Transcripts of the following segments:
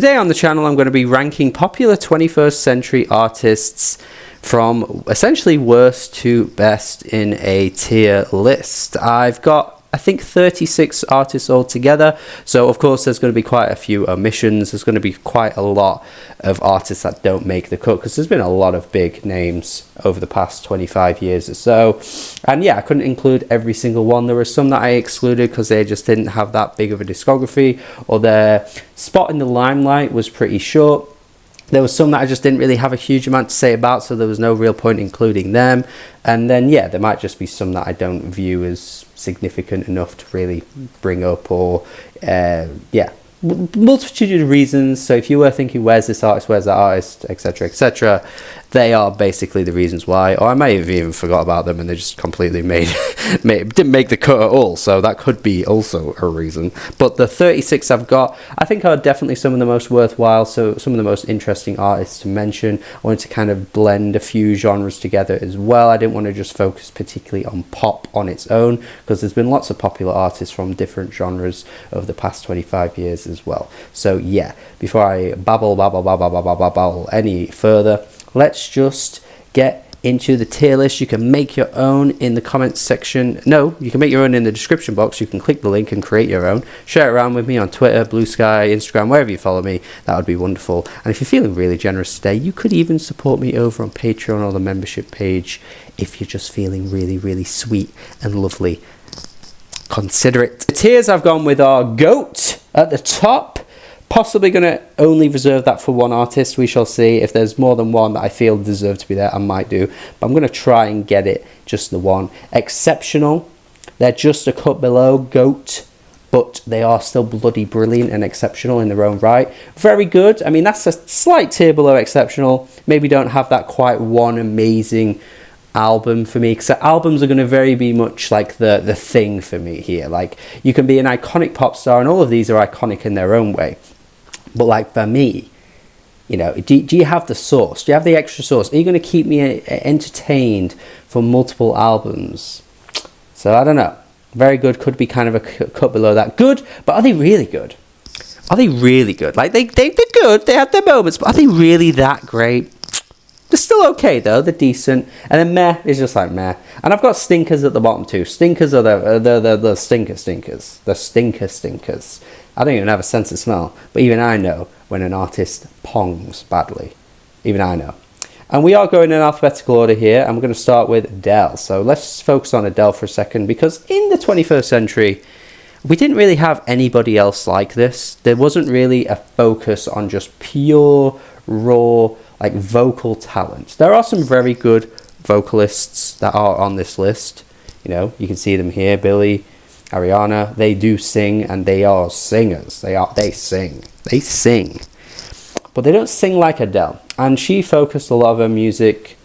Today on the channel, I'm going to be ranking popular 21st century artists from essentially worst to best in a tier list. I've got, I think, 36 artists altogether, so of course there's going to be quite a few omissions. There's going to be quite a lot of artists that don't make the cut, because there's been a lot of big names over the past 25 years or so, and yeah, I couldn't include every single one. There were some that I excluded because they just didn't have that big of a discography, or their spot in the limelight was pretty short. There was some that I just didn't really have a huge amount to say about, so there was no real point including them. And then, yeah, there might just be some that I don't view as significant enough to really bring up, or, yeah, multitude of reasons. So if you were thinking, where's this artist, where's that artist, etc., they are basically the reasons why. Or I may have even forgot about them and they just completely didn't make the cut at all, so that could be also a reason. But the 36 I've got, I think, are definitely some of the most worthwhile, so some of the most interesting artists to mention. I wanted to kind of blend a few genres together as well. I didn't want to just focus particularly on pop on its own, because there's been lots of popular artists from different genres over the past 25 years as well. So yeah, before I babble any further, let's just get into the tier list. You can make your own in the comments section. No, you can make your own in the description box. You can click the link and create your own. Share it around with me on Twitter, Blue Sky, Instagram, wherever you follow me. That would be wonderful. And if you're feeling really generous today, you could even support me over on Patreon or the membership page if you're just feeling really, really sweet and lovely. Consider it. The tiers I've gone with are GOAT at the top. Possibly going to only reserve that for one artist. We shall see. If there's more than one that I feel deserve to be there, I might do. But I'm going to try and get it just the one. Exceptional. They're just a cut below GOAT, but they are still bloody brilliant and exceptional in their own right. Very good. I mean, that's a slight tier below exceptional. Maybe don't have that quite one amazing album for me, because albums are going to very be much like the thing for me here. Like, you can be an iconic pop star, and all of these are iconic in their own way. But like for me, you know, do you have the sauce? Do you have the extra sauce? Are you going to keep me entertained for multiple albums? So I don't know. Very good. Could be kind of a cut below that. Good, but are they really good? Are they really good? Like, they're good. They have their moments, but are they really that great? They're still okay though. They're decent. And then meh is just like meh. And I've got stinkers at the bottom too. Stinkers are the stinkers. The stinkers. I don't even have a sense of smell, but even I know when an artist pongs badly. Even I know. And we are going in alphabetical order here, and we're going to start with Adele. So let's focus on Adele for a second, because in the 21st century, we didn't really have anybody else like this. There wasn't really a focus on just pure, raw, like vocal talent. There are some very good vocalists that are on this list. You know, you can see them here. Billie, Ariana, they do sing, and they are singers. They sing. But they don't sing like Adele. And she focused a lot of her music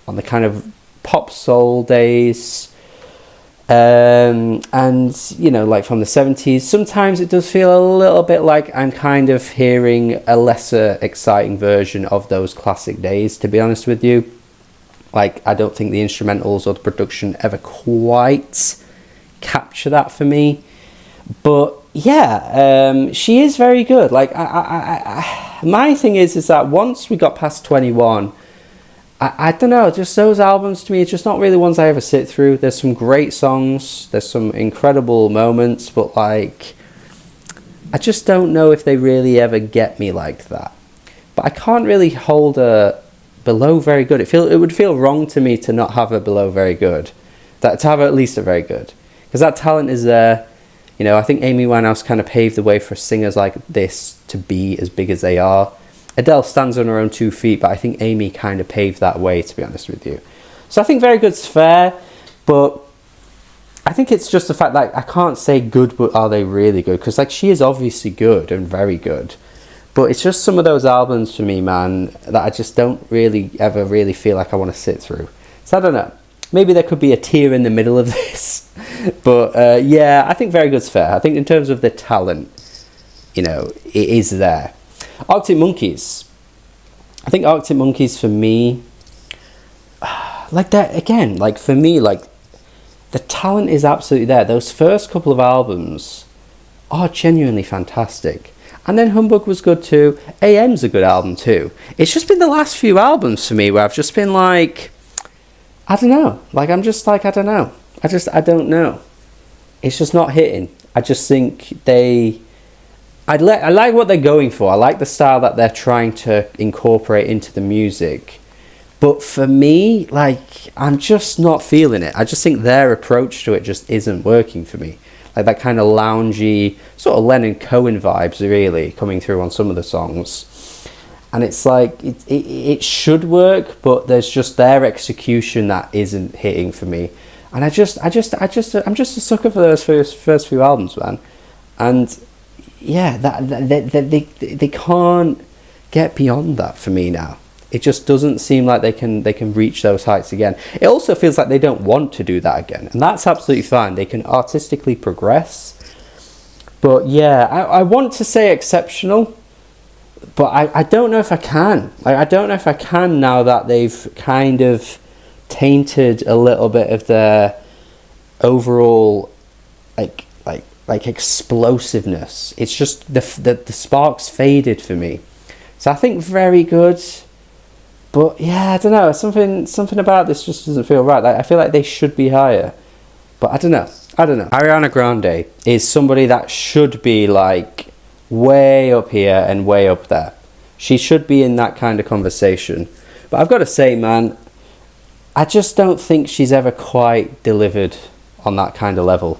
on the kind of pop soul days. And, you know, like from the 70s, sometimes it does feel a little bit like I'm kind of hearing a lesser exciting version of those classic days, to be honest with you. Like, I don't think the instrumentals or the production ever quite capture that for me. But yeah, she is very good. Like, my thing is that once we got past 21, I don't know, just those albums to me, it's just not really ones I ever sit through. There's some great songs, there's some incredible moments, but like, I just don't know if they really ever get me like that. But I can't really hold a below very good. It would feel wrong to me to not have a below very good. To have at least a very good. Because that talent is there. You know, I think Amy Winehouse kind of paved the way for singers like this to be as big as they are. Adele stands on her own 2 feet, but I think Amy kind of paved that way, to be honest with you. So I think very good's fair, but I think it's just the fact that I can't say good, but are they really good? Because like, she is obviously good and very good, but it's just some of those albums for me, man, that I just don't really ever really feel like I want to sit through. So I don't know. Maybe there could be a tier in the middle of this, but yeah, I think very good's fair. I think in terms of the talent, you know, it is there. Arctic Monkeys. I think Arctic Monkeys for me, like that again, like for me, like the talent is absolutely there. Those first couple of albums are genuinely fantastic. And then Humbug was good too. AM's a good album too. It's just been the last few albums for me where I've just been like, I don't know. Like, I'm just like, I don't know. I don't know. It's just not hitting. I just think I like what they're going for. I like the style that they're trying to incorporate into the music. But for me, like, I'm just not feeling it. I just think their approach to it just isn't working for me. Like that kind of loungy, sort of Leonard Cohen vibes really coming through on some of the songs. And it's like, it should work, but there's just their execution that isn't hitting for me. And I'm just a sucker for those first few albums, man. And yeah, they can't get beyond that for me now. It just doesn't seem like they can reach those heights again. It also feels like they don't want to do that again, and that's absolutely fine. They can artistically progress, but yeah, I want to say exceptional, but I don't know if I can. Like, I don't know if I can now that they've kind of tainted a little bit of their overall like explosiveness. It's just the sparks faded for me. So I think very good. But yeah, I don't know. Something about this just doesn't feel right. Like, I feel like they should be higher, but I don't know. Ariana Grande is somebody that should be like way up here and way up there. She should be in that kind of conversation. But I've got to say, man, I just don't think she's ever quite delivered on that kind of level.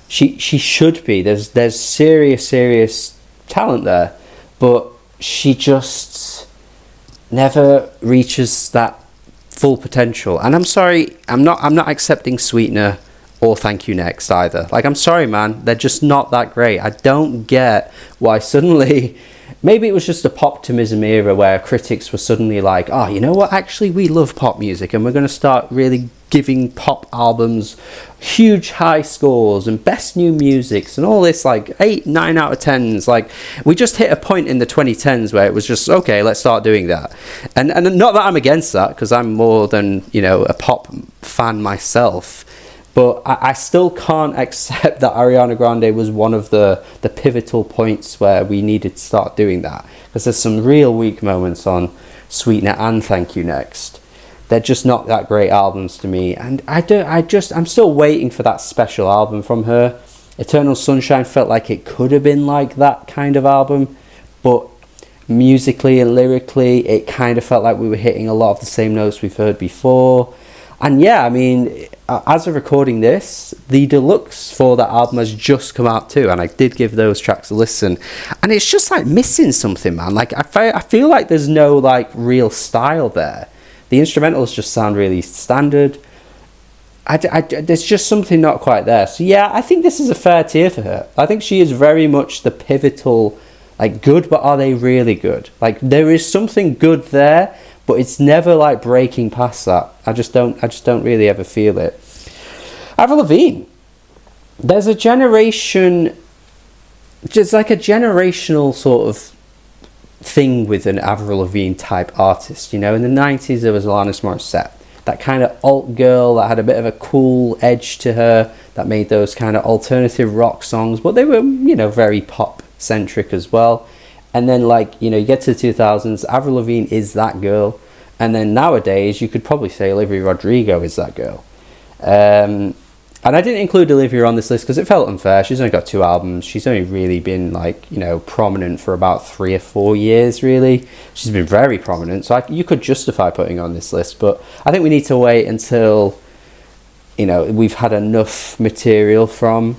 She should be. There's serious talent there, but she just never reaches that full potential. And I'm sorry, I'm not accepting Sweetener or Thank You Next either. Like, I'm sorry, man, they're just not that great. I don't get why suddenly, maybe it was just a poptimism era where critics were suddenly like, oh, you know what, actually we love pop music and we're going to start really giving pop albums huge high scores and best new musics and all this, like 8, 9 out of 10s. Like, we just hit a point in the 2010s where it was just, okay, let's start doing that. And not that I'm against that, because I'm more than, you know, a pop fan myself, but I still can't accept that Ariana Grande was one of the pivotal points where we needed to start doing that, because there's some real weak moments on Sweetener and Thank You Next. They're just not that great albums to me, and I'm still waiting for that special album from her. Eternal Sunshine felt like it could have been like that kind of album, but musically and lyrically, it kind of felt like we were hitting a lot of the same notes we've heard before. And yeah, I mean, as of recording this, the deluxe for that album has just come out too, and I did give those tracks a listen, and it's just like missing something, man. Like, I feel like there's no like real style there. The instrumentals just sound really standard. There's just something not quite there. So yeah, I think this is a fair tier for her. I think she is very much the pivotal, like, good, but are they really good? Like, there is something good there, but it's never like breaking past that. I just don't really ever feel it. Avril Lavigne. There's a generation, just like a generational sort of thing with an Avril Lavigne type artist. You know, in the 90s there was Alanis Morissette, that kind of alt girl that had a bit of a cool edge to her, that made those kind of alternative rock songs, but they were, you know, very pop centric as well. And then, like, you know, you get to the 2000s, Avril Lavigne is that girl, and then nowadays you could probably say Olivia Rodrigo is that girl. And I didn't include Olivia on this list because it felt unfair. She's only got 2 albums. She's only really been, like, you know, prominent for about 3 or 4 years, really. She's been very prominent, so you could justify putting her on this list. But I think we need to wait until, you know, we've had enough material from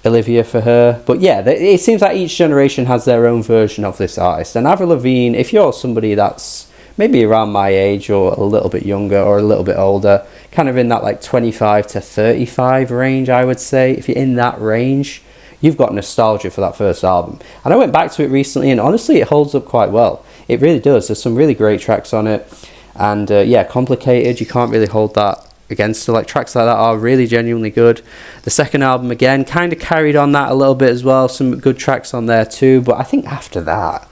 Olivia for her. But yeah, it seems like each generation has their own version of this artist. And Avril Lavigne, if you're somebody that's maybe around my age or a little bit younger or a little bit older, kind of in that like 25 to 35 range, I would say, if you're in that range, you've got nostalgia for that first album. And I went back to it recently, and honestly, it holds up quite well. It really does. There's some really great tracks on it. And yeah, Complicated, you can't really hold that against her. Like, tracks like that are really genuinely good. The second album, again, kind of carried on that a little bit as well. Some good tracks on there too. But I think after that,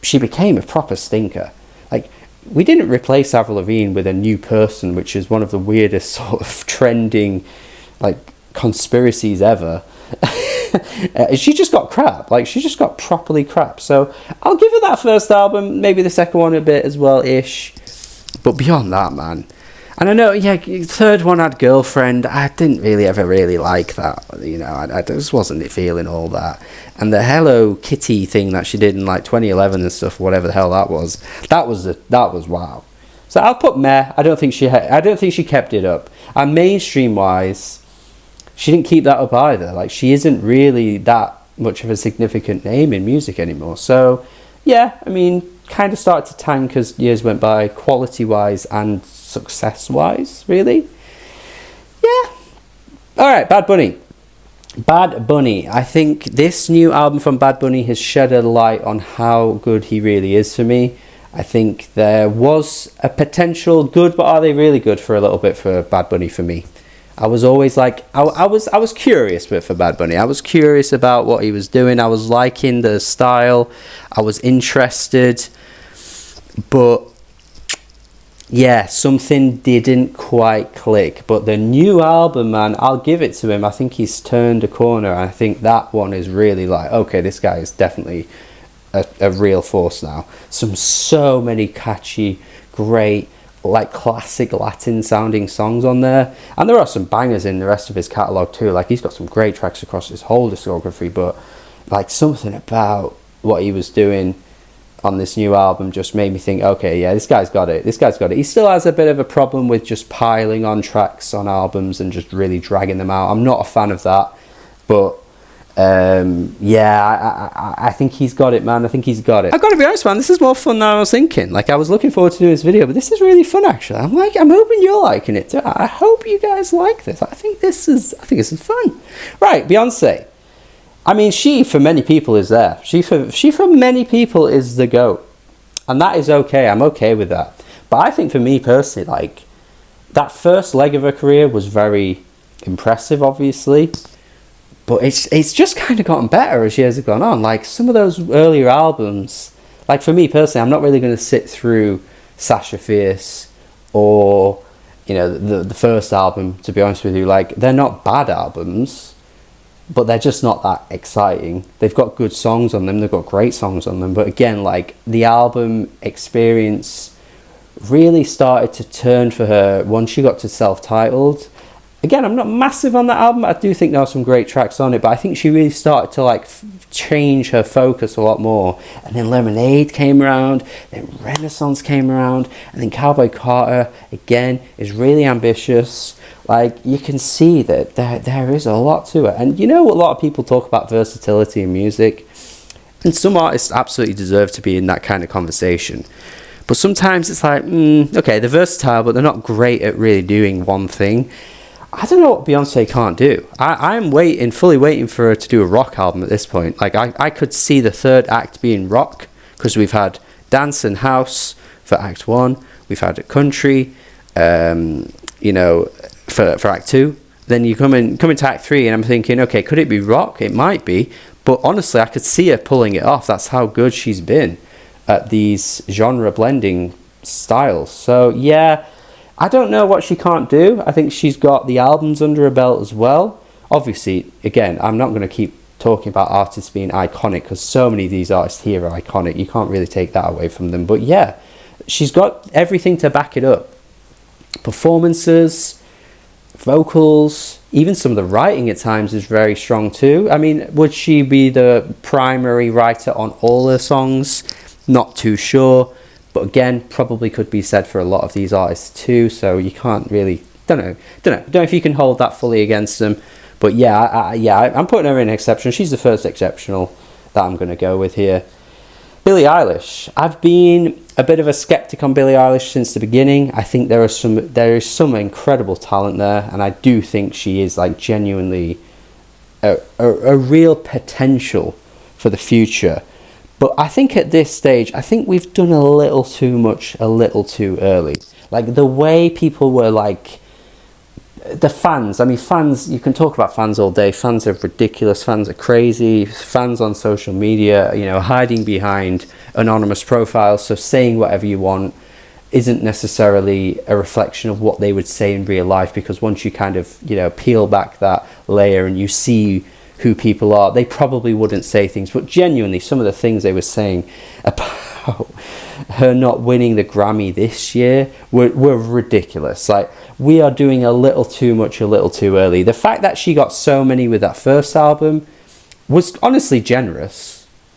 she became a proper stinker. Like, we didn't replace Avril Lavigne with a new person, which is one of the weirdest sort of trending, like, conspiracies ever. She just got crap. Like, she just got properly crap. So I'll give her that first album, maybe the second one a bit as well ish. But beyond that, man. And I know, yeah, third one had Girlfriend. I didn't really ever really like that. You know, I just wasn't feeling all that. And the Hello Kitty thing that she did in like 2011 and stuff, whatever the hell that was wow. So I'll put meh. I don't think she kept it up. And mainstream wise, she didn't keep that up either. Like, she isn't really that much of a significant name in music anymore. So yeah, I mean, kind of started to tank as years went by, quality wise and success wise, really. Yeah. All right, Bad Bunny. Bad Bunny. I think this new album from Bad Bunny has shed a light on how good he really is for me. I think there was a potential good, but are they really good for a little bit for Bad Bunny for me? I was always like, I was curious for Bad Bunny. I was curious about what he was doing. I was liking the style. I was interested, but yeah, something didn't quite click. But the new album, man, I'll give it to him. I think he's turned a corner. I think that one is really like, okay, this guy is definitely a real force now. So many catchy, great, like classic Latin sounding songs on there. And there are some bangers in the rest of his catalogue too. Like, he's got some great tracks across his whole discography, but like something about what he was doing on this new album just made me think, okay, yeah, this guy's got it. He still has a bit of a problem with just piling on tracks on albums and just really dragging them out. I'm not a fan of that, but yeah, I think he's got it, man. I think he's got it. I've got to be honest, man, this is more fun than I was thinking. Like, I was looking forward to doing this video, but this is really fun, actually. I'm hoping you're liking it too. I hope you guys like this. I think this is fun. Right, Beyonce. I mean, she for many people is there. She for many people is the GOAT. And that is okay. I'm okay with that. But I think for me personally, like, that first leg of her career was very impressive, obviously. But it's just kind of gotten better as years have gone on. Like, some of those earlier albums, like, for me personally, I'm not really going to sit through Sasha Fierce or, you know, the first album, to be honest with you. Like, they're not bad albums, but they're just not that exciting. They've got good songs on them. They've got great songs on them. But again, like, the album experience really started to turn for her once she got to self-titled. Again, I'm not massive on that album. I do think there are some great tracks on it, but I think she really started to like change her focus a lot more. And then Lemonade came around, then Renaissance came around, and then Cowboy Carter, again, is really ambitious. Like, you can see that there is a lot to it. And you know, a lot of people talk about versatility in music, and some artists absolutely deserve to be in that kind of conversation. But sometimes it's like, okay, they're versatile, but they're not great at really doing one thing. I don't know what Beyonce can't do. I'm fully waiting for her to do a rock album at this point. Like, I could see the third act being rock, because we've had dance and house for Act 1. We've had country, you know, for Act 2. Then you come into Act 3, and I'm thinking, okay, could it be rock? It might be. But honestly, I could see her pulling it off. That's how good she's been at these genre blending styles. So, yeah, I don't know what she can't do. I think she's got the albums under her belt as well. Obviously, again, I'm not going to keep talking about artists being iconic, because so many of these artists here are iconic. You can't really take that away from them. But yeah, she's got everything to back it up. Performances, vocals, even some of the writing at times is very strong too. I mean, would she be the primary writer on all her songs? Not too sure. But again, probably could be said for a lot of these artists too. So you can't really, don't know if you can hold that fully against them. But yeah, I'm putting her in exception. She's the first exceptional that I'm going to go with here. Billie Eilish. I've been a bit of a skeptic on Billie Eilish since the beginning. I think there is some incredible talent there, and I do think she is like genuinely a real potential for the future. But I think at this stage, I think we've done a little too much, a little too early. Like, the way people were like, the fans, I mean, fans, you can talk about fans all day. Fans are ridiculous, fans are crazy, fans on social media, you know, hiding behind anonymous profiles. So saying whatever you want isn't necessarily a reflection of what they would say in real life, because once you kind of, you know, peel back that layer and you see who people are, they probably wouldn't say things. But genuinely, some of the things they were saying about her not winning the Grammy this year were ridiculous. Like, we are doing a little too much a little too early. The fact that she got so many with that first album was honestly generous.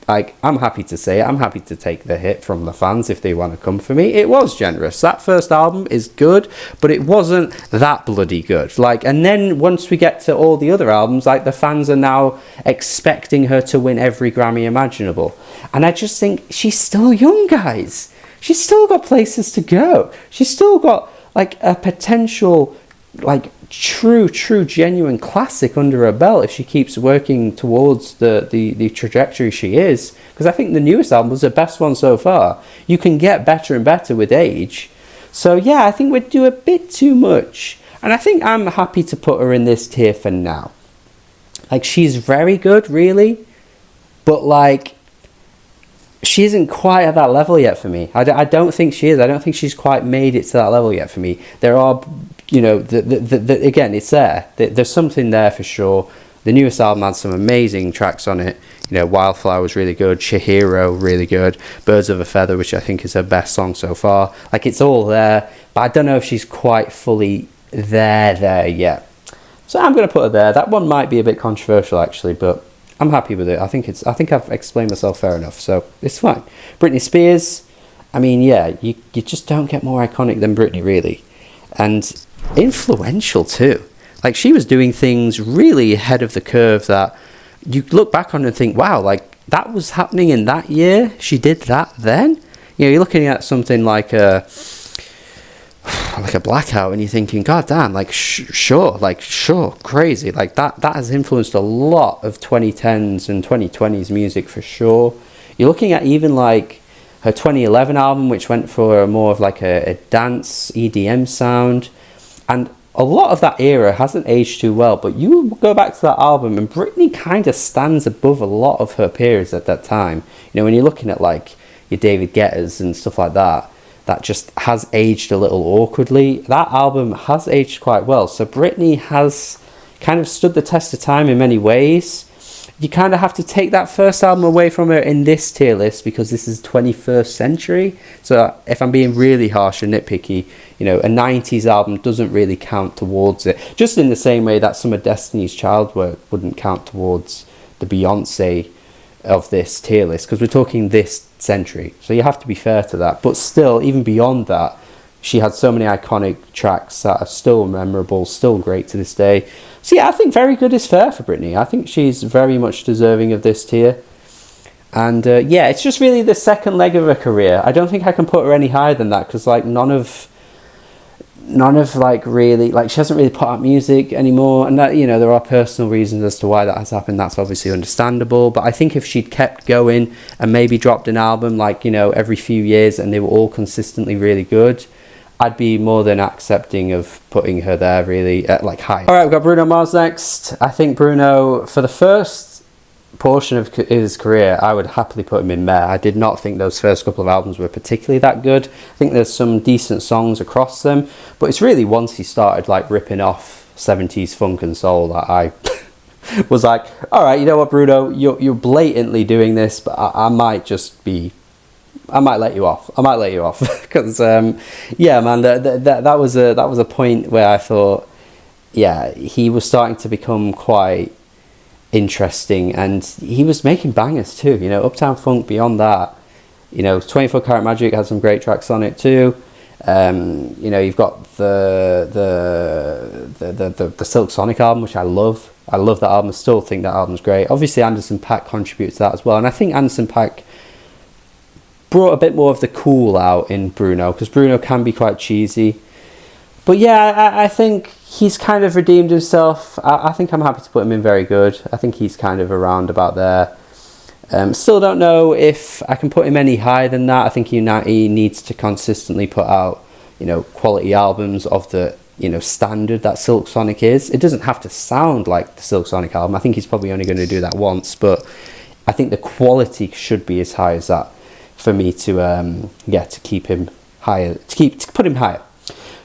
Like, I'm happy to say it. I'm happy to take the hit from the fans if they want to come for me. It was generous. That first album is good, but it wasn't that bloody good. Like, and then once we get to all the other albums, like, the fans are now expecting her to win every Grammy imaginable. And I just think she's still young, guys. She's still got places to go. She's still got, like, a potential, like, true genuine classic under her belt if she keeps working towards the trajectory she is, because I think the newest album was the best one so far. You can get better and better with age. So yeah, I think we'd do a bit too much, and I think I'm happy to put her in this tier for now. Like, she's very good, really, but like, she isn't quite at that level yet for me. I don't think she is. I don't think she's quite made it to that level yet for me. There are, you know, again, it's there. There's something there for sure. The newest album had some amazing tracks on it. You know, Wildflower was really good. Chihiro, really good. Birds of a Feather, which I think is her best song so far. Like, it's all there, but I don't know if she's quite fully there yet. So I'm going to put her there. That one might be a bit controversial, actually, but I'm happy with it. I think I've explained myself fair enough, so it's fine. Britney Spears, I mean, yeah, you just don't get more iconic than Britney, really. And influential, too. Like, she was doing things really ahead of the curve that you look back on and think, wow, like, that was happening in that year? She did that then? You know, you're looking at something like a Blackout, and you're thinking, god damn, like, sure, crazy. Like, that has influenced a lot of 2010s and 2020s music for sure. You're looking at even like her 2011 album, which went for more of like a dance EDM sound, and a lot of that era hasn't aged too well. But you go back to that album, and Britney kind of stands above a lot of her peers at that time. You know, when you're looking at like your David Guettas and stuff like that, that just has aged a little awkwardly. That album has aged quite well. So Britney has kind of stood the test of time in many ways. You kind of have to take that first album away from her in this tier list, because this is 21st century. So if I'm being really harsh and nitpicky, you know, a 90s album doesn't really count towards it. Just in the same way that some of Destiny's Child work wouldn't count towards the Beyonce of this tier list, because we're talking this century, so you have to be fair to that. But still, even beyond that, she had so many iconic tracks that are still memorable, still great to this day. So yeah, I think very good is fair for Britney. I think she's very much deserving of this tier. And yeah, it's just really the second leg of her career. I don't think I can put her any higher than that, because like none of like really, like, she hasn't really put out music anymore, and that, you know, there are personal reasons as to why that has happened. That's obviously understandable, but I think if she'd kept going and maybe dropped an album, like, you know, every few years, and they were all consistently really good, I'd be more than accepting of putting her there, really, like, high. All right, we've got Bruno Mars next. I think Bruno, for the first portion of his career, I would happily put him in there. I did not think those first couple of albums were particularly that good. I think there's some decent songs across them, but it's really once he started like ripping off 70s funk and soul that I was like, all right, you know what, Bruno, you're blatantly doing this, but I might let you off because yeah, man, that was a point where I thought, yeah, he was starting to become quite interesting, and he was making bangers too, you know. Uptown Funk, beyond that, you know, 24 Karat Magic had some great tracks on it too. You know, you've got the Silk Sonic album, which I love that album. I still think that album's great. Obviously Anderson .Paak contributes to that as well, and I think Anderson .Paak brought a bit more of the cool out in Bruno, because Bruno can be quite cheesy. But yeah, I think he's kind of redeemed himself. I think I'm happy to put him in very good. I think he's kind of around about there. Still don't know if I can put him any higher than that. I think he needs to consistently put out, you know, quality albums of the, you know, standard that Silk Sonic is. It doesn't have to sound like the Silk Sonic album. I think he's probably only going to do that once, but I think the quality should be as high as that for me to to keep him higher, to put him higher.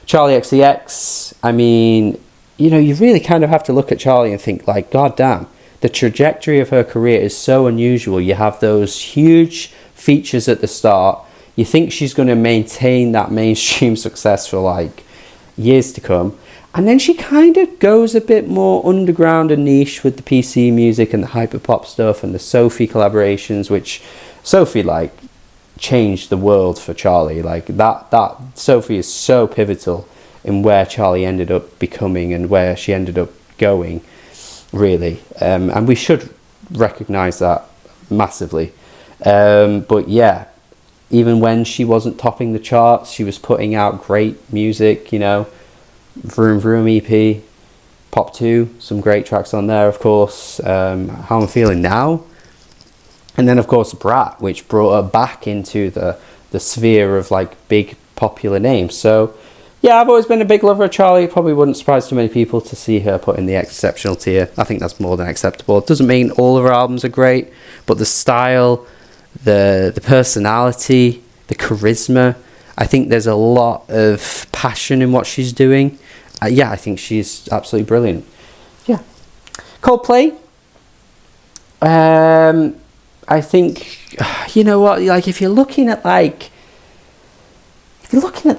Charlie XCX, I mean, you know, you really kind of have to look at Charlie and think, like, god damn, the trajectory of her career is so unusual. You have those huge features at the start. You think she's going to maintain that mainstream success for like years to come. And then she kind of goes a bit more underground and niche with the PC music and the hyperpop stuff and the Sophie collaborations, which Sophie like changed the world for Charli. Like that Sophie is so pivotal in where Charli ended up becoming and where she ended up going, really. And we should recognise that massively. But yeah, even when she wasn't topping the charts, she was putting out great music, you know. Vroom Vroom EP, Pop 2, some great tracks on there, of course. How I'm Feeling Now. And then, of course, Brat, which brought her back into the sphere of, like, big popular names. So, yeah, I've always been a big lover of Charli. It probably wouldn't surprise too many people to see her put in the exceptional tier. I think that's more than acceptable. It doesn't mean all of her albums are great, but the style, the personality, the charisma, I think there's a lot of passion in what she's doing. Yeah, I think she's absolutely brilliant. Yeah. Coldplay. I think, you know what, like if you're looking at the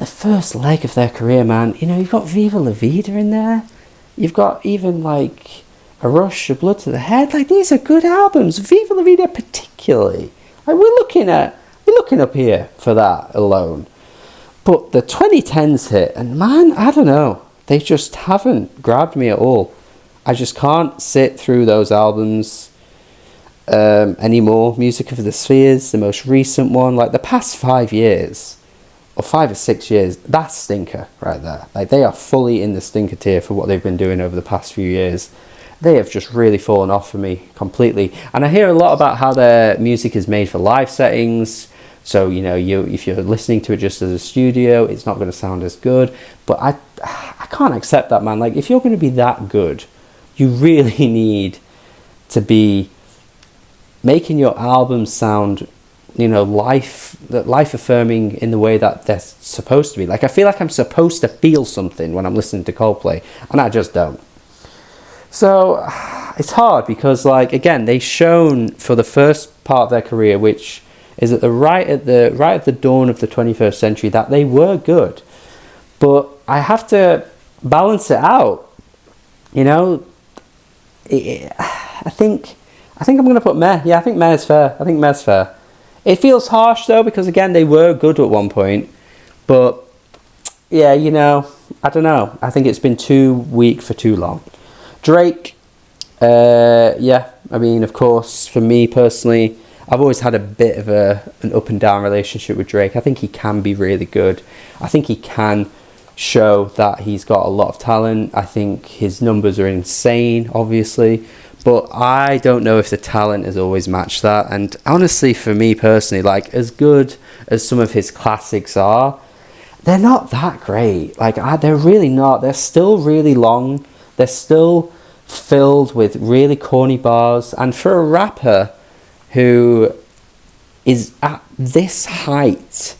first leg of their career, man, you know, you've got Viva La Vida in there. You've got even like A Rush, A Blood to the Head. Like, these are good albums. Viva La Vida particularly. Like, we're looking up here for that alone. But the 2010s hit, and man, I don't know. They just haven't grabbed me at all. I just can't sit through those albums anymore. Music of the Spheres, the most recent one, like the past 5 years, or 5 or 6 years, that's stinker right there. Like, they are fully in the stinker tier for what they've been doing over the past few years. They have just really fallen off for me completely. And I hear a lot about how their music is made for live settings. So, you know, if you're listening to it just as a studio, it's not going to sound as good. But I can't accept that, man. Like, if you're going to be that good, you really need to be making your albums sound, you know, life affirming in the way that they're supposed to be. Like, I feel like I'm supposed to feel something when I'm listening to Coldplay, and I just don't. So it's hard because, like, again, they've shown for the first part of their career, which is at the dawn of the 21st century, that they were good. But I have to balance it out. You know, I think I'm going to put Meh. Yeah, I think Meh is fair. It feels harsh, though, because, again, they were good at one point. But, yeah, you know, I don't know. I think it's been too weak for too long. Drake, yeah, I mean, of course, for me personally, I've always had a bit of an up and down relationship with Drake. I think he can be really good. I think he can show that he's got a lot of talent. I think his numbers are insane, obviously. But I don't know if the talent has always matched that. And honestly, for me personally, like, as good as some of his classics are, they're not that great. Like, they're really not. They're still really long. They're still filled with really corny bars. And for a rapper who is at this height,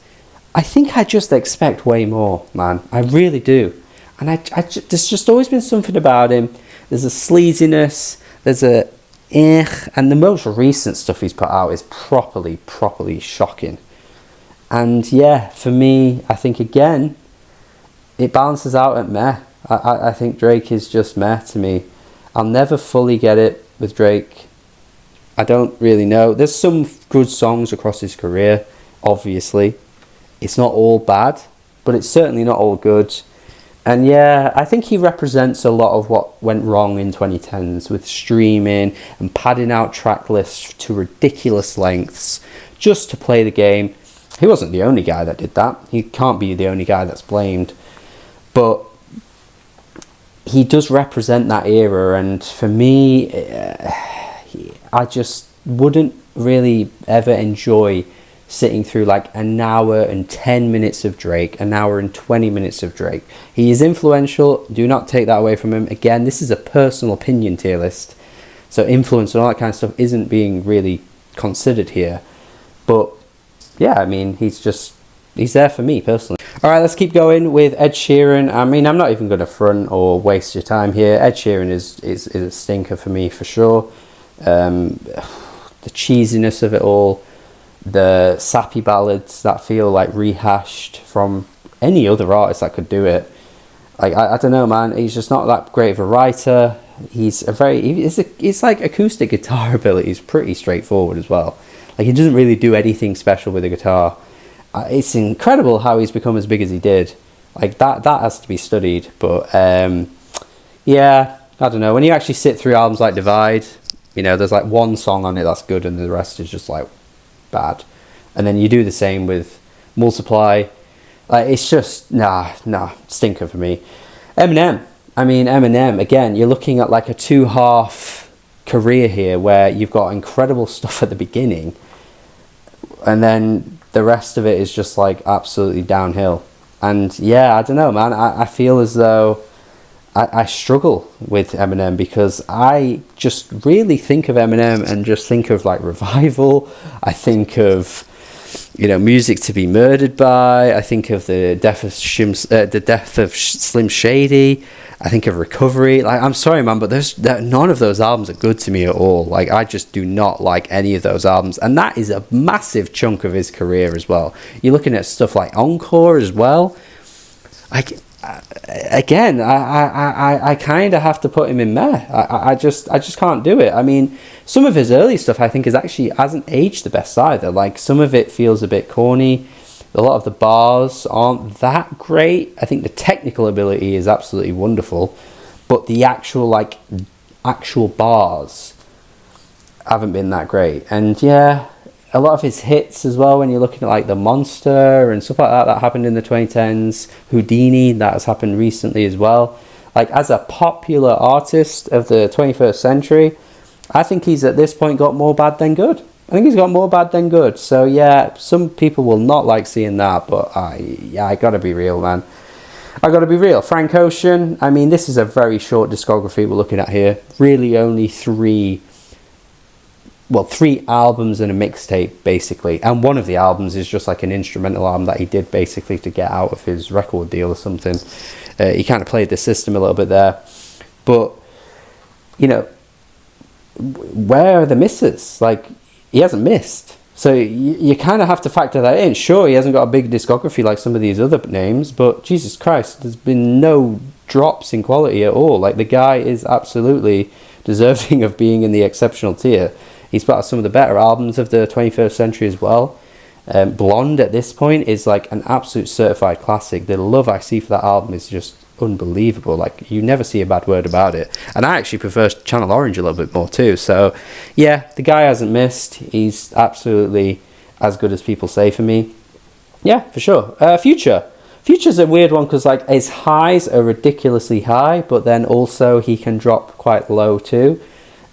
I think I just expect way more, man. I really do. And there's just always been something about him. There's a sleaziness, there's and the most recent stuff he's put out is properly shocking. And yeah, for me, I think again, it balances out at Meh. I think Drake is just Meh to me. I'll never fully get it with Drake. I don't really know. There's some good songs across his career, obviously. It's not all bad, but it's certainly not all good. And yeah, I think he represents a lot of what went wrong in 2010s with streaming and padding out track lists to ridiculous lengths just to play the game. He wasn't the only guy that did that. He can't be the only guy that's blamed. But he does represent that era, and for me, I just wouldn't really ever enjoy sitting through like an hour and 10 minutes of Drake, an hour and 20 minutes of Drake. He is influential. Do not take that away from him. Again, this is a personal opinion tier list, so influence and all that kind of stuff isn't being really considered here. But yeah, I mean, he's there for me personally. All right, let's keep going with Ed Sheeran. I mean, I'm not even going to front or waste your time here. Ed Sheeran is a stinker for me for sure. The cheesiness of it all, the sappy ballads that feel like rehashed from any other artist that could do it. Like I don't know, man. He's just not that great of a writer. He's like acoustic guitar ability is pretty straightforward as well. Like he doesn't really do anything special with the guitar. It's incredible how he's become as big as he did. Like that has to be studied. But yeah, I don't know. When you actually sit through albums like Divide, you know, there's like one song on it that's good and the rest is just like bad. And then you do the same with Multiply. Like it's just nah, stinker for me. Eminem. I mean, Eminem, again, you're looking at like a 2.5 career here where you've got incredible stuff at the beginning and then the rest of it is just like absolutely downhill. And yeah, I don't know, man. I feel as though I struggle with Eminem because I just really think of Eminem and just think of like Revival. I think of, you know, Music to Be Murdered By. I think of the death of Slim Shady. I think of Recovery. Like, I'm sorry, man, but none of those albums are good to me at all. Like, I just do not like any of those albums, and that is a massive chunk of his career as well. You're looking at stuff like Encore as well. Like, again, I kind of have to put him in there. I just can't do it. I mean, some of his early stuff I think hasn't aged the best either. Like, some of it feels a bit corny. A lot of the bars aren't that great. I think the technical ability is absolutely wonderful, but the actual bars haven't been that great. And yeah, a lot of his hits as well, when you're looking at like The Monster and stuff like that happened in the 2010s. Houdini, that has happened recently as well. Like, as a popular artist of the 21st century, I think he's at this point got more bad than good. I think he's got more bad than good. So yeah, some people will not like seeing that, but I gotta be real, man. I gotta be real. Frank Ocean, I mean, this is a very short discography we're looking at here. Really only three albums and a mixtape, basically. And one of the albums is just like an instrumental album that he did basically to get out of his record deal or something. He kind of played the system a little bit there. But, you know, where are the misses? Like, he hasn't missed. So you kind of have to factor that in. Sure, he hasn't got a big discography like some of these other names, but Jesus Christ, there's been no drops in quality at all. Like, the guy is absolutely deserving of being in the exceptional tier. He's part of some of the better albums of the 21st century as well. Blonde at this point is like an absolute certified classic. The love I see for that album is just unbelievable. Like, you never see a bad word about it. And I actually prefer Channel Orange a little bit more too. So yeah, the guy hasn't missed. He's absolutely as good as people say for me. Yeah, for sure. Future's a weird one because like his highs are ridiculously high, but then also he can drop quite low too.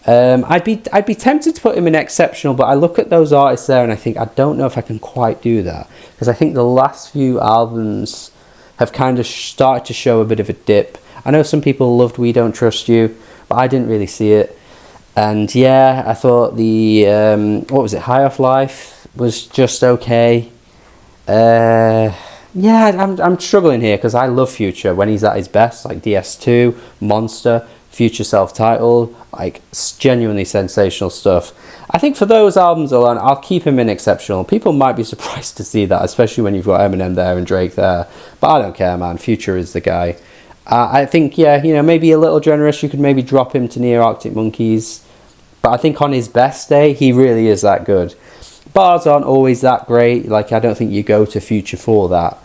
I'd be tempted to put him in exceptional, but I look at those artists there and I think I don't know if I can quite do that, because I think the last few albums have kind of started to show a bit of a dip. I know some people loved We Don't Trust You, but I didn't really see it. And yeah, I thought the High Off Life was just okay. Yeah, I'm struggling here because I love Future when he's at his best, like DS2, Monster, Future self-titled, like genuinely sensational stuff. I think for those albums alone, I'll keep him in exceptional. People might be surprised to see that, especially when you've got Eminem there and Drake there. But I don't care, man. Future is the guy. I think, yeah, you know, maybe a little generous. You could maybe drop him to near Arctic Monkeys. But I think on his best day, he really is that good. Bars aren't always that great. Like, I don't think you go to Future for that.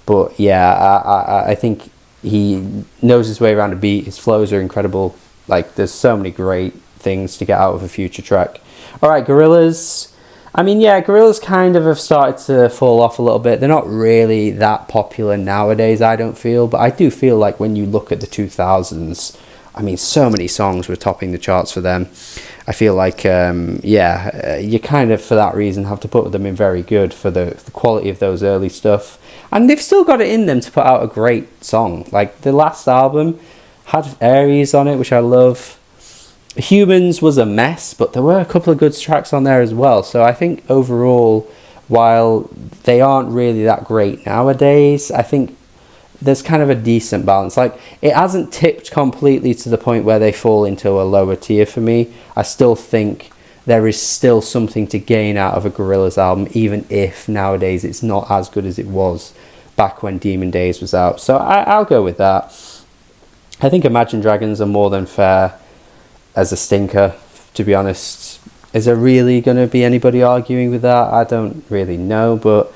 But yeah, I think he knows his way around a beat. His flows are incredible. Like, there's so many great things to get out of a Future track. All right, Gorillaz. I mean, yeah, Gorillaz kind of have started to fall off a little bit. They're not really that popular nowadays, I don't feel. But I do feel like when you look at the 2000s, I mean, so many songs were topping the charts for them. I feel like, you kind of, for that reason, have to put them in very good for the quality of those early stuff. And they've still got it in them to put out a great song. Like, the last album had Aries on it, which I love. Humans was a mess, but there were a couple of good tracks on there as well. So I think overall, while they aren't really that great nowadays, I think there's kind of a decent balance. Like, it hasn't tipped completely to the point where they fall into a lower tier for me. I still think there is still something to gain out of a Gorillaz album, even if nowadays it's not as good as it was back when Demon Days was out. So I'll go with that. I think Imagine Dragons are more than fair as a stinker, to be honest. Is there really going to be anybody arguing with that? I don't really know, but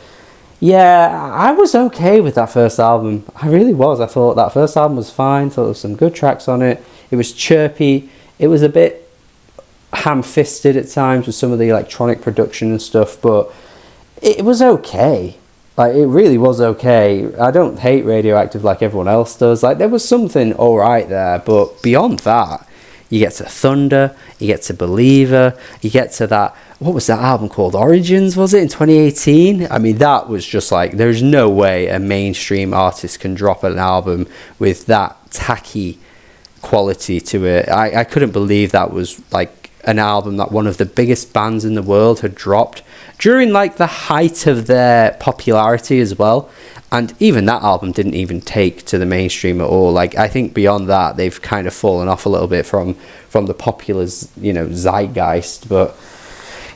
yeah, I was okay with that first album. I really was. I thought that first album was fine. Thought there was some good tracks on it. It was chirpy. It was a bit ham-fisted at times with some of the electronic production and stuff, but it was okay. Like, it really was okay. I don't hate Radioactive like everyone else does. Like, there was something alright there, but beyond that, you get to Thunder, you get to Believer, you get to that, what was that album called? Origins, was it, in 2018? I mean, that was just like, there's no way a mainstream artist can drop an album with that tacky quality to it. I couldn't believe that was like an album that one of the biggest bands in the world had dropped during like the height of their popularity as well. And even that album didn't even take to the mainstream at all. Like, I think beyond that, they've kind of fallen off a little bit from the popular, zeitgeist. But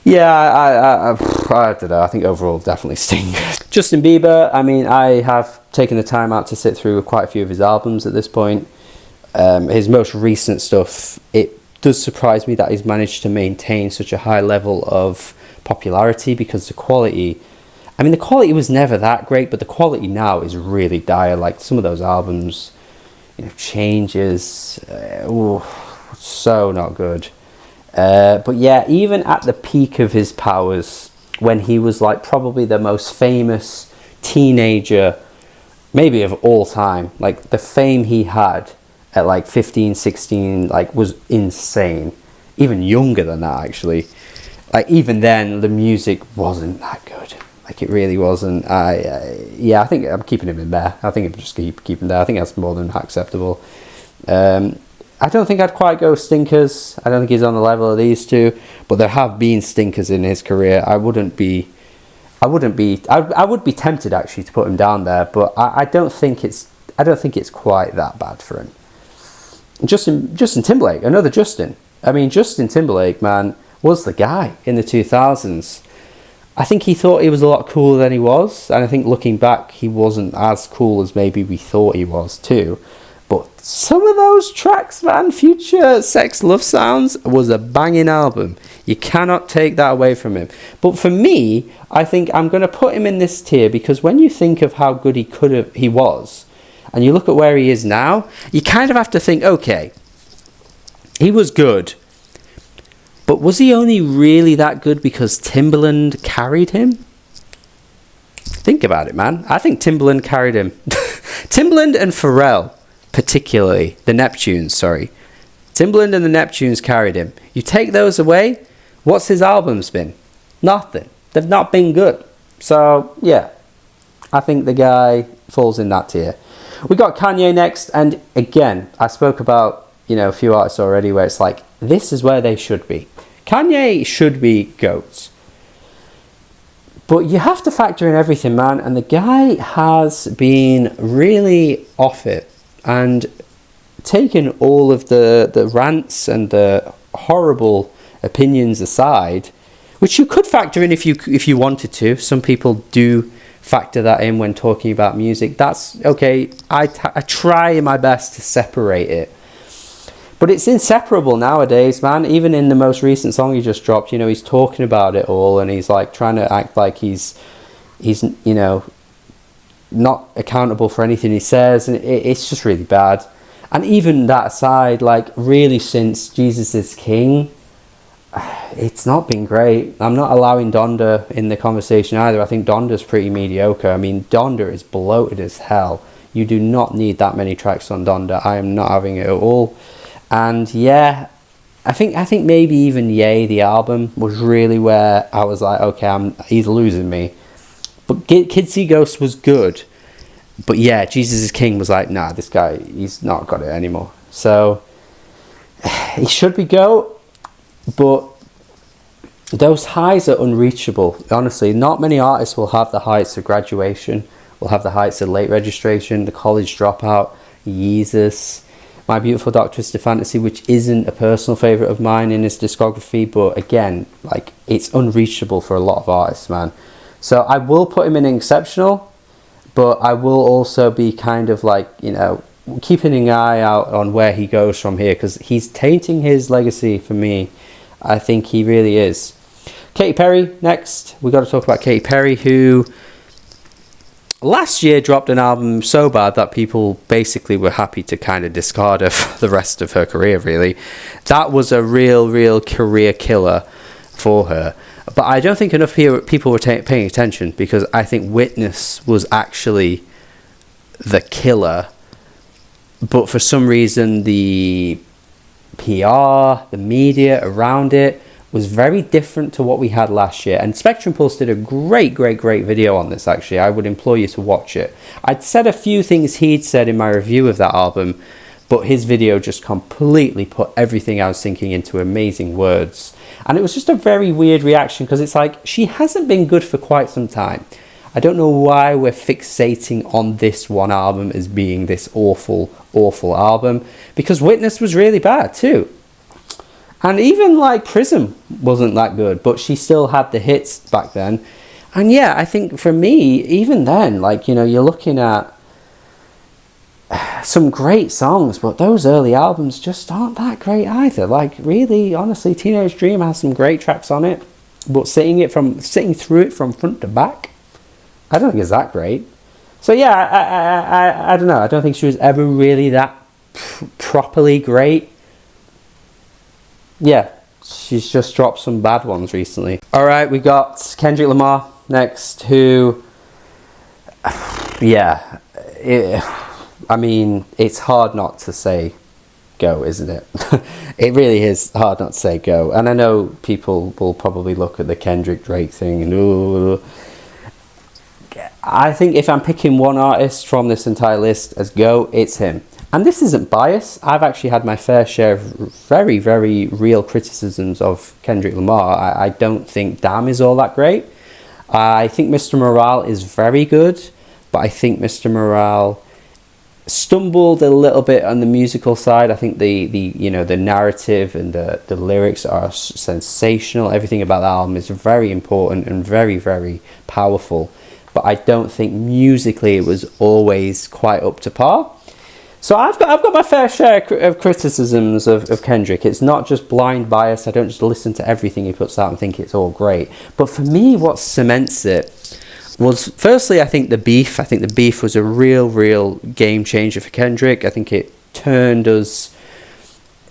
yeah, I don't know. I think overall, definitely Sting. Justin Bieber, I mean, I have taken the time out to sit through quite a few of his albums at this point. His most recent stuff, it does surprise me that he's managed to maintain such a high level of popularity, because the quality was never that great, but the quality now is really dire. Like, some of those albums, Changes, so not good. But yeah, even at the peak of his powers, when he was like probably the most famous teenager maybe of all time, like the fame he had at like 15, 16, like was insane. Even younger than that, actually. Like, even then, the music wasn't that good. Like, it really wasn't. I think I'm keeping him in there. I think I'm just keep him there. I think that's more than acceptable. I don't think I'd quite go stinkers. I don't think he's on the level of these two. But there have been stinkers in his career. I would be tempted actually to put him down there, but I don't think it's quite that bad for him. Justin Timberlake, another Justin. I mean, Justin Timberlake, man, was the guy in the 2000s. I think he thought he was a lot cooler than he was, and I think looking back, he wasn't as cool as maybe we thought he was too. But some of those tracks, man, Future Sex Love Sounds was a banging album. You cannot take that away from him. But for me, I think I'm going to put him in this tier, because when you think of how good he was, and you look at where he is now, you kind of have to think, okay, he was good, but was he only really that good because Timbaland carried him? Think about it, man. I think Timbaland carried him. Timbaland and Pharrell, particularly, the Neptunes, sorry. Timbaland and the Neptunes carried him. You take those away, what's his albums been? Nothing. They've not been good. So, yeah, I think the guy falls in that tier. We got Kanye next, and again, I spoke about, a few artists already where it's like, this is where they should be. Kanye should be GOAT. But you have to factor in everything, man, and the guy has been really off it and taken all of the rants and the horrible opinions aside, which you could factor in if you wanted to. Some people do factor that in when talking about music. That's okay. I try my best to separate it, but it's inseparable nowadays, man. Even in the most recent song he just dropped, he's talking about it all, and he's like trying to act like he's not accountable for anything he says, and it's just really bad. And even that aside, like, really, since Jesus is King, it's not been great. I'm not allowing Donda in the conversation either. I think Donda's pretty mediocre. I mean, Donda is bloated as hell. You do not need that many tracks on Donda. I am not having it at all. And yeah, I think maybe even Yay, the album, was really where I was like, okay, he's losing me. But Kids See Ghosts was good. But yeah, Jesus is King was like, nah, this guy, he's not got it anymore. So he should be GOAT. But those highs are unreachable. Honestly, not many artists will have the heights of Graduation We'll have The Heights of Late Registration, The College Dropout, Yeezus, My Beautiful Dark Twisted Fantasy, which isn't a personal favourite of mine in his discography, but again, like, it's unreachable for a lot of artists, man. So I will put him in exceptional, but I will also be kind of like, you know, keeping an eye out on where he goes from here, because he's tainting his legacy for me. I think he really is. Katy Perry, next. We've got to talk about Katy Perry, who last year dropped an album so bad that people basically were happy to kind of discard her for the rest of her career, really. That was a real career killer for her. But I don't think enough people were paying attention, because I think Witness was actually the killer. But for some reason, the PR, the media around it was very different to what we had last year. And Spectrum Pulse did a great video on this, actually. I would implore you to watch it. I'd said a few things he'd said in my review of that album, but his video just completely put everything I was thinking into amazing words. And it was just a very weird reaction, because it's like, she hasn't been good for quite some time. I don't know why we're fixating on this one album as being this awful album, because Witness was really bad too. And even like Prism wasn't that good, but she still had the hits back then. And yeah, I think for me, even then, like, you know, you're looking at some great songs, but those early albums just aren't that great either. Like, really, honestly, Teenage Dream has some great tracks on it, but sitting through it from front to back, I don't think it's that great. So yeah, I don't know. I don't think she was ever really that properly great. Yeah, she's just dropped some bad ones recently. Alright, we got Kendrick Lamar next, who, yeah, I mean, it's hard not to say go, isn't it? It really is hard not to say go. And I know people will probably look at the Kendrick Drake thing and, ooh. I think if I'm picking one artist from this entire list as go, it's him. And this isn't bias. I've actually had my fair share of very real criticisms of Kendrick Lamar. I don't think Damn is all that great. I think Mr. Morale is very good, but I think Mr. Morale stumbled a little bit on the musical side. I think the narrative and the lyrics are sensational. Everything about the album is very important and very powerful. But I don't think musically it was always quite up to par. So I've got my fair share of criticisms of Kendrick. It's not just blind bias. I don't just listen to everything he puts out and think it's all great. But for me, what cements it was, firstly, I think the beef. I think the beef was a real game changer for Kendrick. I think it turned us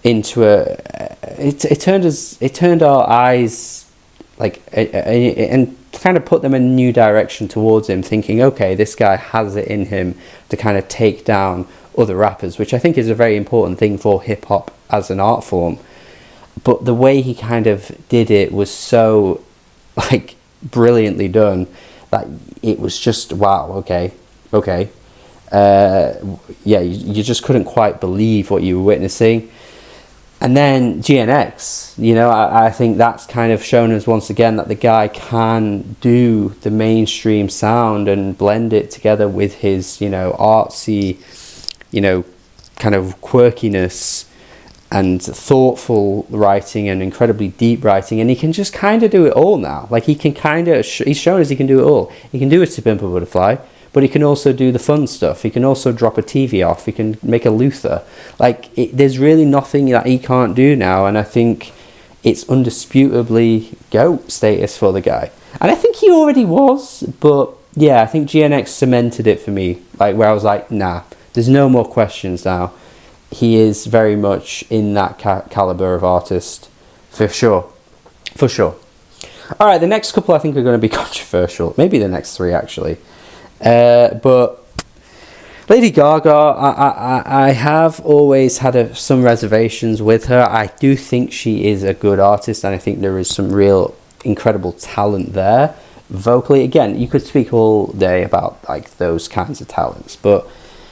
into it turned our eyes like and kind of put them in a new direction towards him, thinking, okay, this guy has it in him to kind of take down other rappers, which I think is a very important thing for hip-hop as an art form. But the way he kind of did it was so like brilliantly done that it was just wow. Okay, yeah, you just couldn't quite believe what you were witnessing. And then GNX, you know, I think that's kind of shown us once again that the guy can do the mainstream sound and blend it together with his, you know, artsy, you know, kind of quirkiness and thoughtful writing and incredibly deep writing. And he can just kind of do it all now. Like, he can kind of, he's shown us he can do it all. He can do it to Pimp a Butterfly, but he can also do the fun stuff. He can also drop a TV off. He can make a Luther. Like, there's really nothing that he can't do now. And I think it's undisputably GOAT status for the guy. And I think he already was. But yeah, I think GNX cemented it for me. Like, where I was like, nah, there's no more questions now. He is very much in that caliber of artist. For sure. For sure. All right, the next couple I think are going to be controversial. Maybe the next three, actually. But Lady Gaga, I have always had some reservations with her. I do think she is a good artist, and I think there is some real incredible talent there. Vocally, again, you could speak all day about like those kinds of talents, but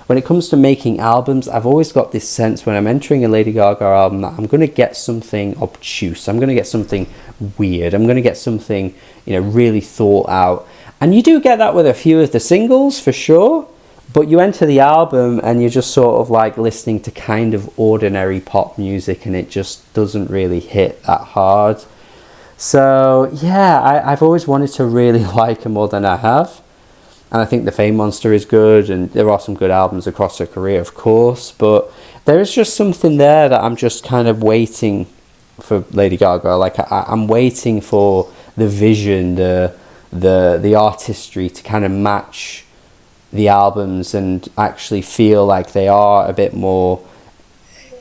when it comes to making albums, I've always got this sense when I'm entering a Lady Gaga album that I'm going to get something obtuse. I'm going to get something weird. I'm going to get something, you know, really thought out. And you do get that with a few of the singles for sure, but you enter the album and you're just sort of like listening to kind of ordinary pop music, and it just doesn't really hit that hard. So yeah, I've always wanted to really like her more than I have. And I think The Fame Monster is good, and there are some good albums across her career, of course, but there is just something there that I'm just kind of waiting for Lady Gaga. Like I'm waiting for the vision, the artistry to kind of match the albums and actually feel like they are a bit more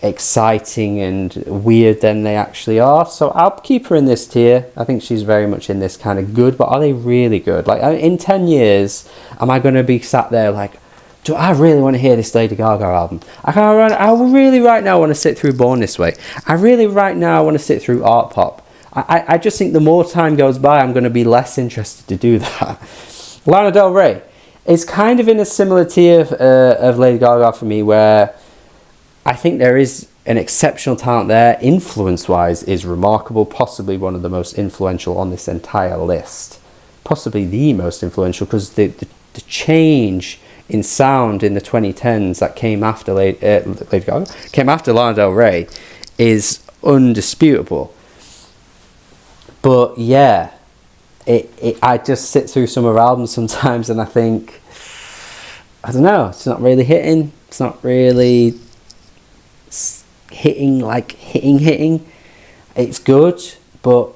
exciting and weird than they actually are. So I'll keep her in this tier. I think she's very much in this kind of good, but are they really good? Like in 10 years, am I going to be sat there like, do I really want to hear this Lady Gaga album? I really right now want to sit through Born This Way. I really right now want to sit through Art Pop. I just think the more time goes by, I'm going to be less interested to do that. Lana Del Rey is kind of in a similar tier of Lady Gaga for me, where I think there is an exceptional talent there. Influence-wise is remarkable, possibly one of the most influential on this entire list. Possibly the most influential, because the change in sound in the 2010s that came after Lady Gaga, came after Lana Del Rey, is undisputable. But yeah, I just sit through some of her albums sometimes and I think, I don't know, it's not really hitting. It's not really hitting. It's good, but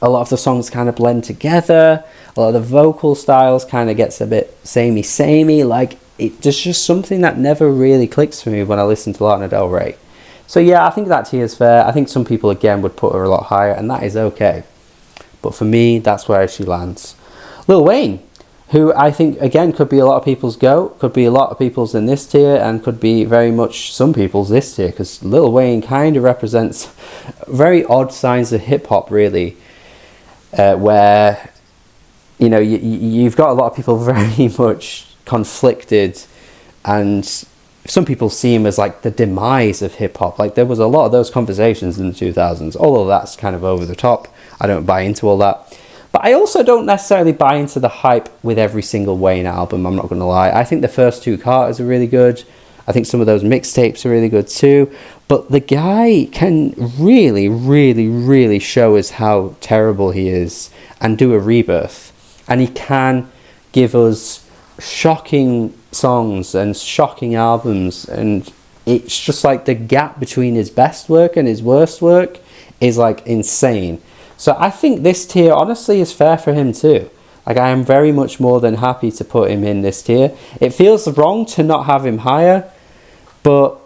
a lot of the songs kind of blend together. A lot of the vocal styles kind of gets a bit samey. Like, there's just something that never really clicks for me when I listen to Lana Del Rey. So yeah, I think that tier is fair. I think some people again would put her a lot higher, and that is okay. But for me, that's where she lands. Lil Wayne, who I think, again, could be a lot of people's GOAT, could be a lot of people's in this tier, and could be very much some people's this tier, because Lil Wayne kind of represents very odd signs of hip-hop, really, where, you know, you've got a lot of people very much conflicted, and some people see him as, like, the demise of hip-hop. Like, there was a lot of those conversations in the 2000s, although that's kind of over the top. I don't buy into all that. But I also don't necessarily buy into the hype with every single Wayne album, I'm not going to lie. I think the first two Carters are really good. I think some of those mixtapes are really good too. But the guy can really, really, really show us how terrible he is and do a rebirth. And he can give us shocking songs and shocking albums. And it's just like the gap between his best work and his worst work is like insane. So I think this tier, honestly, is fair for him too. Like, I am very much more than happy to put him in this tier. It feels wrong to not have him higher, but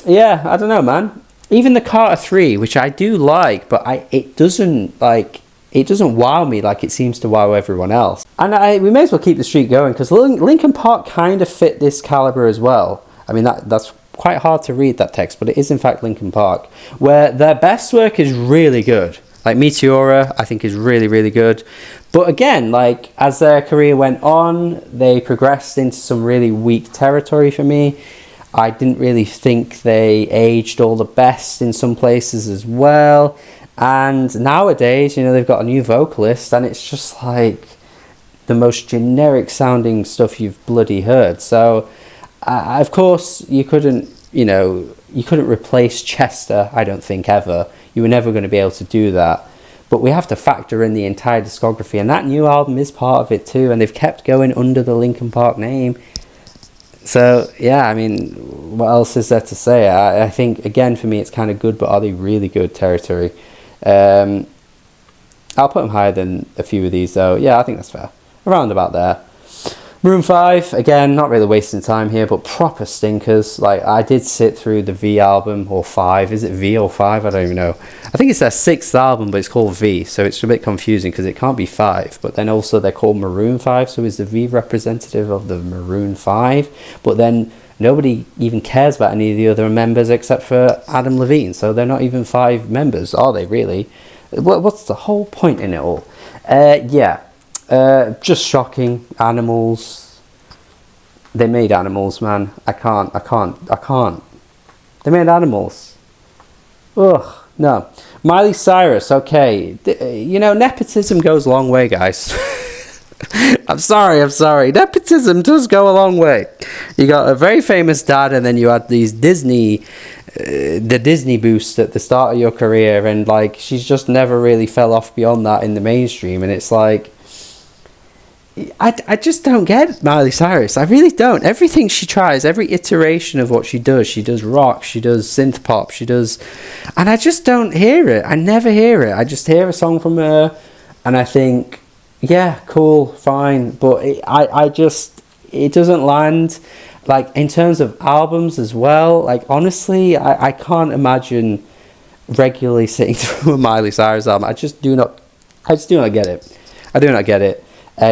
yeah, I don't know, man. Even the Carter 3, which I do like, but it doesn't wow me like it seems to wow everyone else. And we may as well keep the streak going, because Linkin Park kind of fit this caliber as well. I mean, that's quite hard to read, that text, but it is in fact Linkin Park, where their best work is really good. Like Meteora, I think is really, really good. But again, like, as their career went on, they progressed into some really weak territory for me. I didn't really think they aged all the best in some places as well. And nowadays, you know, they've got a new vocalist, and it's just like the most generic sounding stuff you've bloody heard. So, of course, you couldn't replace Chester, I don't think, ever. You were never going to be able to do that. But we have to factor in the entire discography, and that new album is part of it too, and they've kept going under the Linkin Park name. So, yeah, I mean, what else is there to say? I think, again, for me, it's kind of good, but are they really good territory? I'll put them higher than a few of these, though. Yeah, I think that's fair. Around about there. Maroon 5, again, not really wasting time here, but proper stinkers. Like, I did sit through the V album, or 5. Is it V or 5? I don't even know. I think it's their 6th album, but it's called V, so it's a bit confusing because it can't be 5. But then also they're called Maroon 5, so is the V representative of the Maroon 5? But then nobody even cares about any of the other members except for Adam Levine, so they're not even 5 members, are they, really? What's the whole point in it all? Just shocking. Animals. They made Animals, man. I can't. They made Animals. Ugh, no. Miley Cyrus, okay. You know, nepotism goes a long way, guys. I'm sorry. Nepotism does go a long way. You got a very famous dad, and then you had these the Disney boost at the start of your career, and like she's just never really fell off beyond that in the mainstream. And it's like, I just don't get Miley Cyrus. I really don't. Everything she tries, every iteration of what she does rock, she does synth pop, and I just don't hear it. I never hear it. I just hear a song from her, and I think, yeah, cool, fine, but it doesn't land. Like, in terms of albums as well, like, honestly, I can't imagine regularly sitting through a Miley Cyrus album. I just do not get it. I do not get it.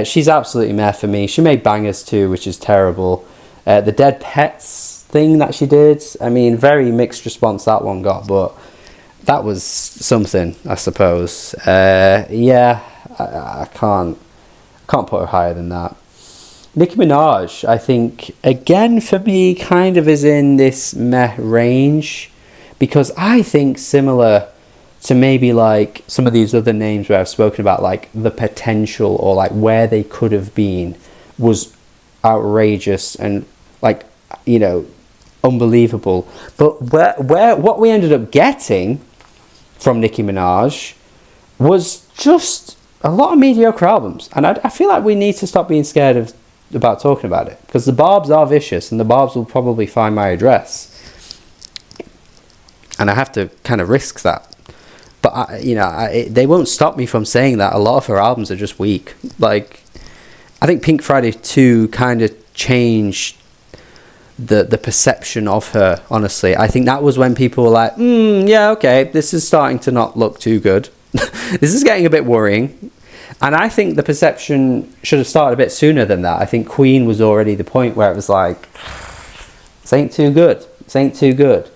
She's absolutely meh for me. She made bangers too, which is terrible. The Dead Pets thing that she did, I mean, very mixed response that one got, but that was something, I suppose. Yeah, I can't put her higher than that. Nicki Minaj, I think, again, for me, kind of is in this meh range, because I think similar to maybe like some of these other names where I've spoken about, like the potential or like where they could have been was outrageous and like, you know, unbelievable. But what we ended up getting from Nicki Minaj was just a lot of mediocre albums, and I feel like we need to stop being scared about talking about it, because the Barbs are vicious, and the Barbs will probably find my address, and I have to kind of risk that. But they won't stop me from saying that a lot of her albums are just weak. Like, I think Pink Friday 2 kind of changed the perception of her, honestly. I think that was when people were like, yeah, okay, this is starting to not look too good. This is getting a bit worrying. And I think the perception should have started a bit sooner than that. I think Queen was already the point where it was like, this ain't too good. This ain't too good.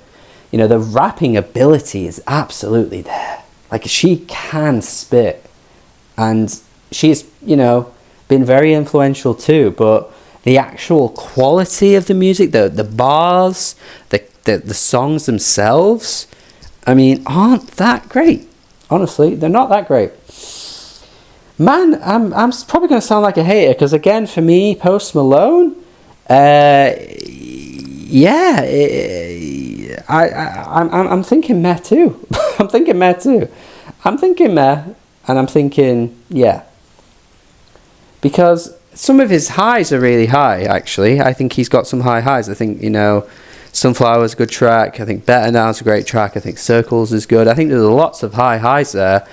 You know, the rapping ability is absolutely there. Like, she can spit. And she's, you know, been very influential too. But the actual quality of the music, the bars, the songs themselves, I mean, aren't that great. Honestly, they're not that great. Man, I'm probably going to sound like a hater, because again, for me, Post Malone, yeah, I'm thinking meh too. I'm thinking meh, and I'm thinking, yeah. Because some of his highs are really high, actually. I think he's got some high highs. I think, you know, Sunflower's a good track. I think Better Now's a great track. I think Circles is good. I think there's lots of high highs there.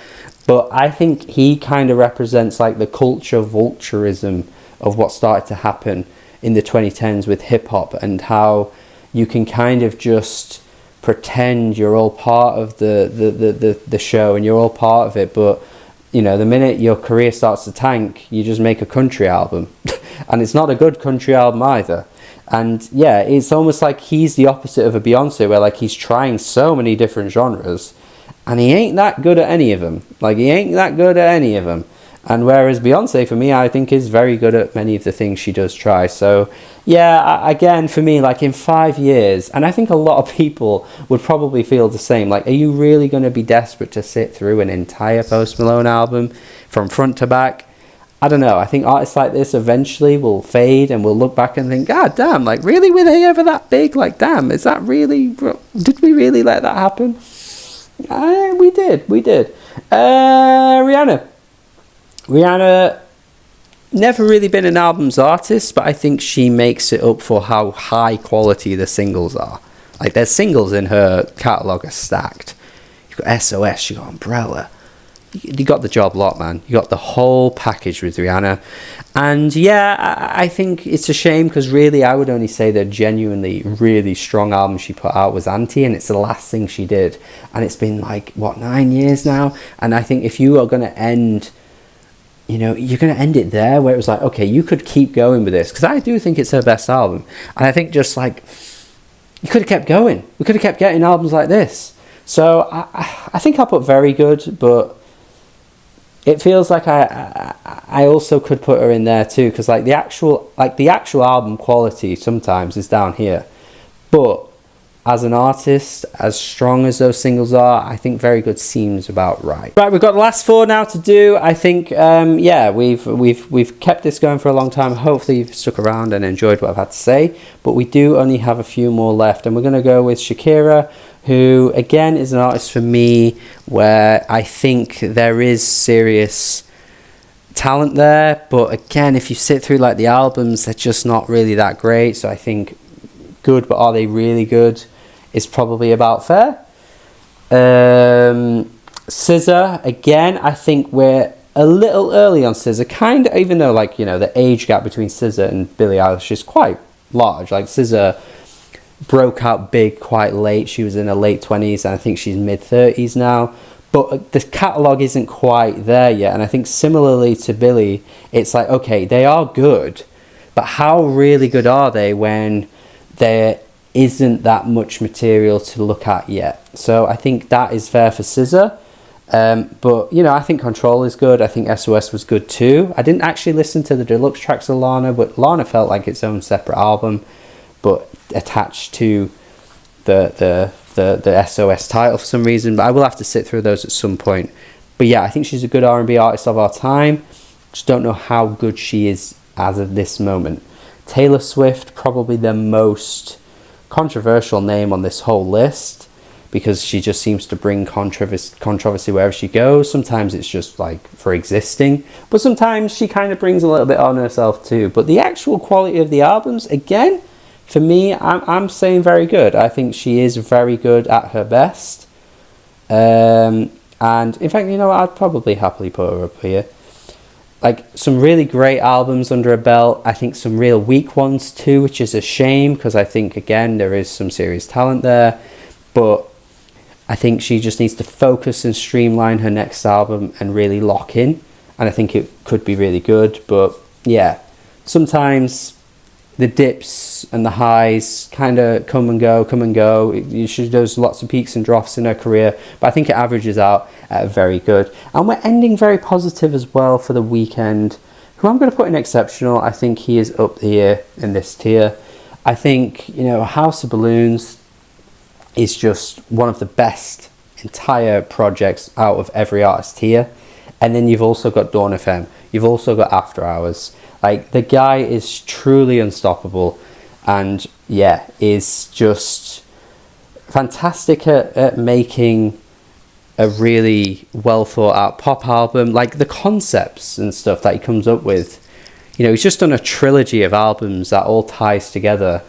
But I think he kind of represents like the culture vulturism of what started to happen in the 2010s with hip-hop, and how you can kind of just pretend you're all part of the show and you're all part of it, but you know, the minute your career starts to tank, you just make a country album. And it's not a good country album either. And yeah, it's almost like he's the opposite of a Beyonce, where like he's trying so many different genres and he ain't that good at any of them. And whereas Beyonce, for me, I think is very good at many of the things she does try. So yeah, again, for me, like in 5 years, and I think a lot of people would probably feel the same, like, are you really going to be desperate to sit through an entire Post Malone album from front to back? I don't know. I think artists like this eventually will fade, and we'll look back and think, God damn, like, really, were they ever that big? Like, damn, is that really, did we really let that happen? We did. Rihanna, never really been an albums artist, but I think she makes it up for how high quality the singles are. Like, there's singles in her catalogue are stacked. You've got SOS, you got Umbrella. You got the job lot, man. You got the whole package with Rihanna. And yeah, I think it's a shame, because really I would only say the genuinely really strong album she put out was Anti, and it's the last thing she did. And it's been like, 9 years now? And I think if you are going to end, you know, you're going to end it there, where it was like, okay, you could keep going with this, because I do think it's her best album. And I think just like, you could have kept going. We could have kept getting albums like this. So I think I'll put very good, but it feels like I also could put her in there too, because the actual album quality sometimes is down here, but as an artist, as strong as those singles are, I think Very Good seems about right. Right, we've got the last 4 now to do. I think, yeah, we've kept this going for a long time. Hopefully you've stuck around and enjoyed what I've had to say. But we do only have a few more left, and we're going to go with Shakira, who again is an artist for me where I think there is serious talent there. But again, if you sit through like the albums, they're just not really that great. So I think good, but are they really good, is probably about fair. SZA, again, I think we're a little early on SZA, kind of, even though, like, you know, the age gap between SZA and Billie Eilish is quite large. Like, SZA broke out big quite late. She was in her late 20s, and I think she's mid-30s now. But the catalogue isn't quite there yet, and I think similarly to Billie, it's like, okay, they are good, but how really good are they when there isn't that much material to look at yet? So I think that is fair for SZA. But, you know, I think Control is good. I think SOS was good too. I didn't actually listen to the deluxe tracks of Lana, but Lana felt like its own separate album, but attached to the SOS title for some reason. But I will have to sit through those at some point. But yeah, I think she's a good R&B artist of our time. Just don't know how good she is as of this moment. Taylor Swift, probably the most controversial name on this whole list, because she just seems to bring controversy wherever she goes. Sometimes it's just like for existing, but sometimes she kind of brings a little bit on herself too. But the actual quality of the albums, again, for me, I'm saying very good. I think she is very good at her best. And in fact, you know what, I'd probably happily put her up here. Like, some really great albums under her belt. I think some real weak ones too, which is a shame, because I think, again, there is some serious talent there. But I think she just needs to focus and streamline her next album and really lock in. And I think it could be really good. But yeah, sometimes the dips and the highs kind of come and go. There's lots of peaks and troughs in her career, but I think it averages out at very good. And we're ending very positive as well for The Weeknd, who I'm going to put in exceptional. I think he is up here in this tier. I think, you know, House of Balloons is just one of the best entire projects out of every artist here. And then you've also got Dawn FM. You've also got After Hours. Like, the guy is truly unstoppable, and yeah, is just fantastic at making a really well thought out pop album. Like, the concepts and stuff that he comes up with, you know, he's just done a trilogy of albums that all ties together,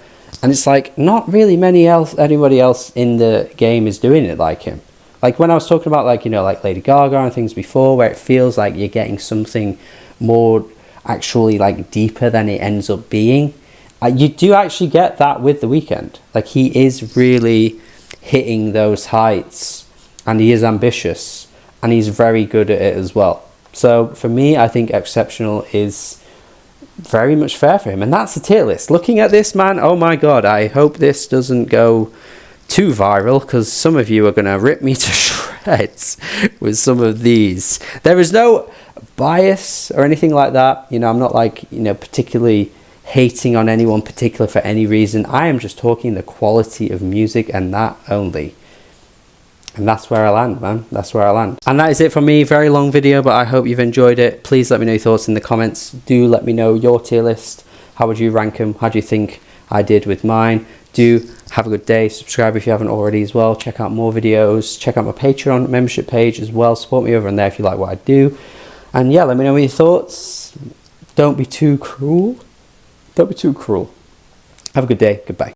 and it's like not really anybody else in the game is doing it like him. Like, when I was talking about, like, you know, like Lady Gaga and things before, where it feels like you're getting something more actually like deeper than it ends up being, you do actually get that with The Weeknd. Like, he is really hitting those heights, and he is ambitious, and he's very good at it as well. So for me, I think exceptional is very much fair for him, and that's the tier list. Looking at this, man, oh my god, I hope this doesn't go too viral, because some of you are going to rip me to shreds with some of these. There is no bias or anything like that. You know, I'm not like, you know, particularly hating on anyone particular for any reason. I am just talking the quality of music, and that only. And that's where I land, man. That's where I land. And that is it from me. Very long video, but I hope you've enjoyed it. Please let me know your thoughts in the comments. Do let me know your tier list. How would you rank them? How do you think I did with mine? Do have a good day. Subscribe if you haven't already as well. Check out more videos. Check out my Patreon membership page as well. Support me over on there if you like what I do. And yeah, let me know your thoughts. Don't be too cruel. Don't be too cruel. Have a good day. Goodbye.